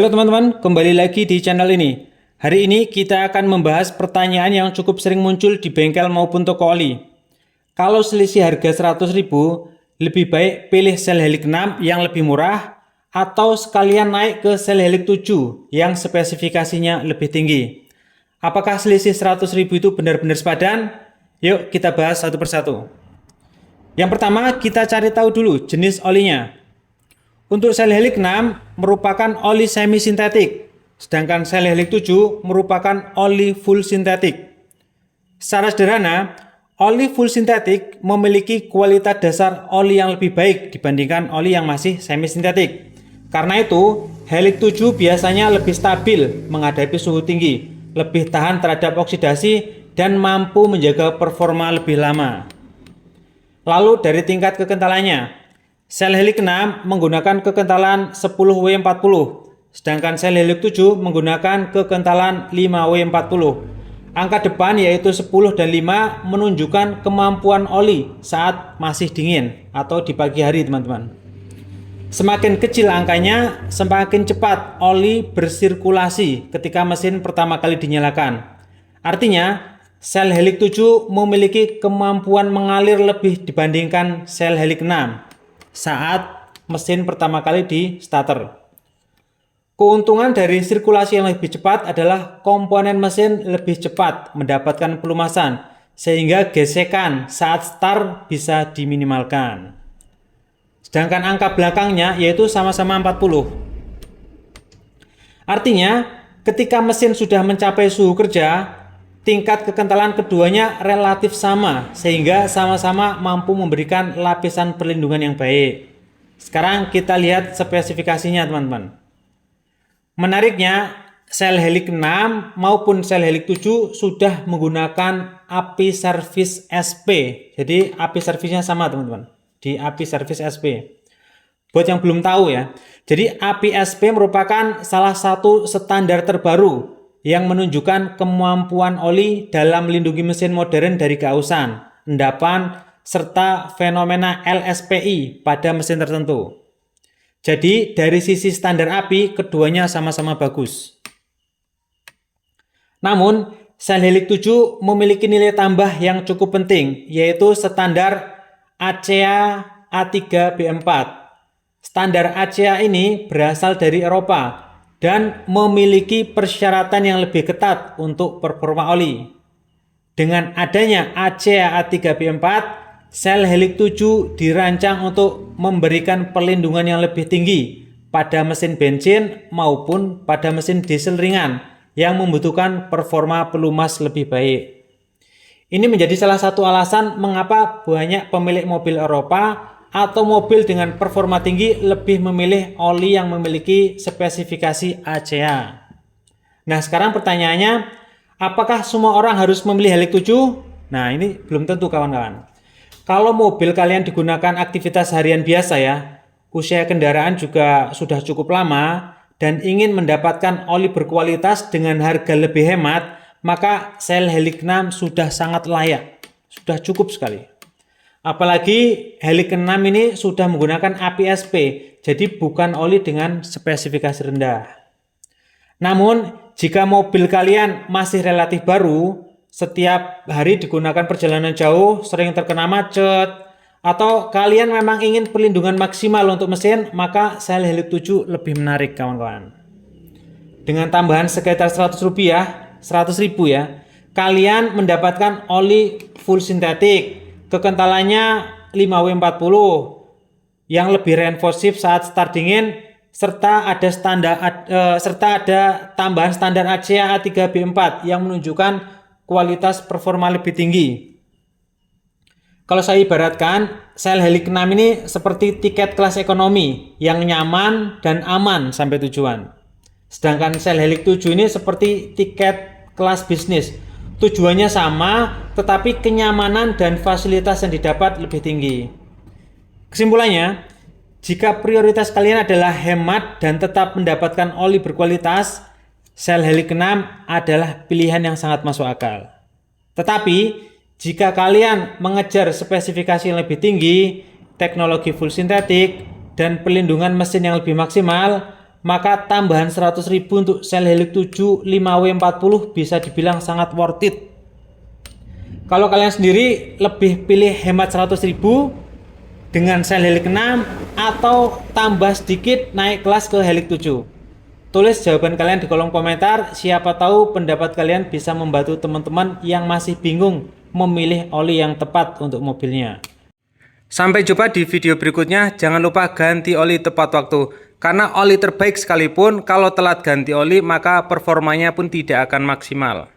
Halo teman-teman, kembali lagi di channel ini. Hari ini kita akan membahas pertanyaan yang cukup sering muncul di bengkel maupun toko oli. Kalau selisih harga 100.000, lebih baik pilih sel Helix 6 yang lebih murah atau sekalian naik ke sel Helix 7 yang spesifikasinya lebih tinggi. Apakah selisih 100.000 itu benar-benar sepadan? Yuk kita bahas satu persatu. Yang pertama, kita cari tahu dulu jenis olinya. Untuk sel Helix 6 merupakan oli semi sintetik, sedangkan sel Helix 7 merupakan oli full sintetik. Secara sederhana, oli full sintetik memiliki kualitas dasar oli yang lebih baik dibandingkan oli yang masih semi sintetik. Karena itu, Helix 7 biasanya lebih stabil menghadapi suhu tinggi, lebih tahan terhadap oksidasi, dan mampu menjaga performa lebih lama. Lalu dari tingkat kekentalannya, sel Helix 6 menggunakan kekentalan 10W40, sedangkan sel Helix 7 menggunakan kekentalan 5W40. Angka depan yaitu 10 dan 5 menunjukkan kemampuan oli saat masih dingin atau di pagi hari, teman-teman. Semakin kecil angkanya, semakin cepat oli bersirkulasi ketika mesin pertama kali dinyalakan. Artinya, sel Helix 7 memiliki kemampuan mengalir lebih dibandingkan sel Helix 6 saat mesin pertama kali di starter. Keuntungan dari sirkulasi yang lebih cepat adalah komponen mesin lebih cepat mendapatkan pelumasan, sehingga gesekan saat start bisa diminimalkan. Sedangkan angka belakangnya yaitu sama-sama 40. Artinya, ketika mesin sudah mencapai suhu kerja, tingkat kekentalan keduanya relatif sama, sehingga sama-sama mampu memberikan lapisan perlindungan yang baik. Sekarang kita lihat spesifikasinya, teman-teman. Menariknya, sel Helix 6 maupun sel Helix 7 sudah menggunakan API Service SP. Jadi API service-nya sama, teman-teman. Di API Service SP. Buat yang belum tahu ya, jadi API SP merupakan salah satu standar terbaru yang menunjukkan kemampuan oli dalam melindungi mesin modern dari keausan, endapan, serta fenomena LSPI pada mesin tertentu. Jadi, dari sisi standar API, keduanya sama-sama bagus. Namun, sel Helix 7 memiliki nilai tambah yang cukup penting, yaitu standar ACEA A3B4. Standar ACEA ini berasal dari Eropa dan memiliki persyaratan yang lebih ketat untuk performa oli. Dengan adanya ACEA A3B4, sel Helix 7 dirancang untuk memberikan perlindungan yang lebih tinggi pada mesin bensin maupun pada mesin diesel ringan yang membutuhkan performa pelumas lebih baik. Ini menjadi salah satu alasan mengapa banyak pemilik mobil Eropa atau mobil dengan performa tinggi lebih memilih oli yang memiliki spesifikasi ACEA. Nah, sekarang pertanyaannya, apakah semua orang harus memilih Helix 7? Nah, ini belum tentu, kawan-kawan. Kalau mobil kalian digunakan aktivitas harian biasa ya, usia kendaraan juga sudah cukup lama, dan ingin mendapatkan oli berkualitas dengan harga lebih hemat, maka sel Helix 6 sudah sangat layak, sudah cukup sekali. Apalagi Helix 6 ini sudah menggunakan API SP, jadi bukan oli dengan spesifikasi rendah. Namun, jika mobil kalian masih relatif baru, setiap hari digunakan perjalanan jauh, sering terkena macet, atau kalian memang ingin perlindungan maksimal untuk mesin, maka sel Helix 7 lebih menarik, kawan-kawan. Dengan tambahan sekitar 100.000 ya, kalian mendapatkan oli full sintetik, kekentalannya 5W40 yang lebih responsif saat start dingin, serta ada tambahan standar ACEA A3B4 yang menunjukkan kualitas performa lebih tinggi. Kalau saya ibaratkan, sel Helix 6 ini seperti tiket kelas ekonomi yang nyaman dan aman sampai tujuan. Sedangkan sel Helix 7 ini seperti tiket kelas bisnis. Tujuannya sama, tetapi kenyamanan dan fasilitas yang didapat lebih tinggi. Kesimpulannya, jika prioritas kalian adalah hemat dan tetap mendapatkan oli berkualitas, sel Helix 6 adalah pilihan yang sangat masuk akal. Tetapi, jika kalian mengejar spesifikasi yang lebih tinggi, teknologi full sintetik, dan perlindungan mesin yang lebih maksimal, maka tambahan 100.000 untuk sel Helix 7 5W40 bisa dibilang sangat worth it. Kalau kalian sendiri lebih pilih hemat 100.000 dengan sel Helix 6 atau tambah sedikit naik kelas ke Helix 7? Tulis jawaban kalian di kolom komentar, siapa tahu pendapat kalian bisa membantu teman-teman yang masih bingung memilih oli yang tepat untuk mobilnya. Sampai jumpa di video berikutnya, jangan lupa ganti oli tepat waktu. Karena oli terbaik sekalipun, kalau telat ganti oli maka performanya pun tidak akan maksimal.